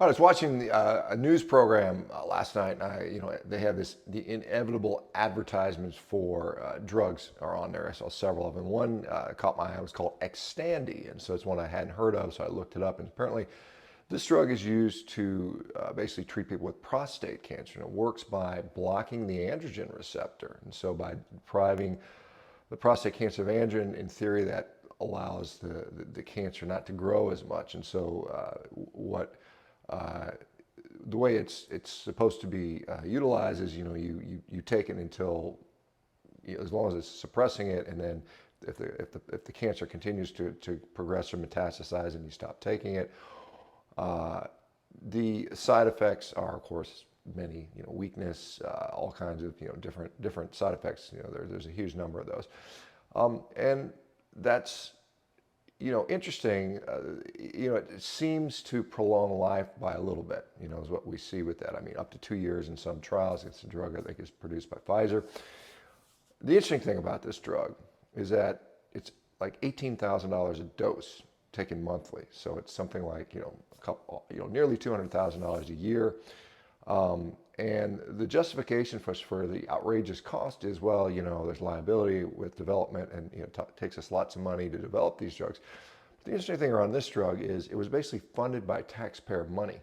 I was watching a news program last night, and they have the inevitable advertisements for drugs are on there. I saw several of them. One caught my eye. It was called Xtandi, and so it's one I hadn't heard of, so I looked it up. And apparently, this drug is used to basically treat people with prostate cancer, and it works by blocking the androgen receptor. And so, by depriving the prostate cancer of androgen, in theory, that allows the cancer not to grow as much. And so, uh, the way it's supposed to be utilized is, you take it until, as long as it's suppressing it, and then if the cancer continues to progress or metastasize, and you stop taking it, uh, the side effects are, of course, many. Weakness, all kinds of different side effects. There's a huge number of those, and that's interesting. It seems to prolong life by a little bit. Is what we see with that. I mean, up to 2 years in some trials. It's a drug I think is produced by Pfizer. The interesting thing about this drug is that it's like $18,000 a dose taken monthly. So it's something like nearly $200,000 a year. And the justification for the outrageous cost is, well, there's liability with development, and it takes us lots of money to develop these drugs. But the interesting thing around this drug is it was basically funded by taxpayer money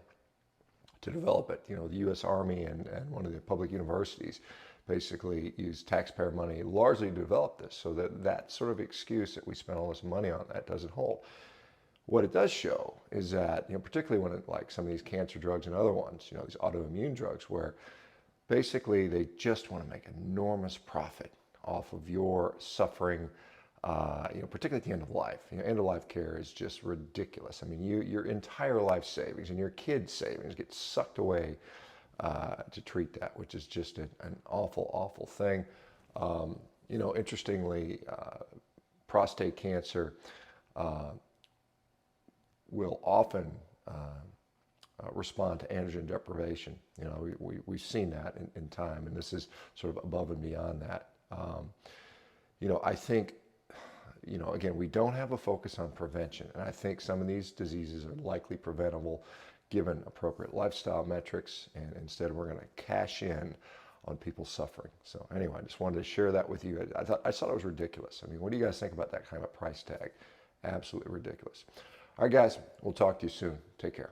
to develop it. The U.S. Army and one of the public universities basically used taxpayer money largely to develop this, so that sort of excuse that we spent all this money on that doesn't hold. What it does show is that, particularly when like some of these cancer drugs and other ones, these autoimmune drugs, where basically they just want to make enormous profit off of your suffering, particularly at the end of life. End of life care is just ridiculous. I mean, your entire life savings and your kids' savings get sucked away to treat that, which is just an awful, awful thing. Interestingly, prostate cancer will often respond to androgen deprivation. We've seen that in time, and this is sort of above and beyond that. I think, again, we don't have a focus on prevention, and I think some of these diseases are likely preventable given appropriate lifestyle metrics, and instead we're going to cash in on people suffering. So anyway, I just wanted to share that with you. I thought it was ridiculous. I mean, what do you guys think about that kind of a price tag? Absolutely ridiculous. All right, guys, we'll talk to you soon. Take care.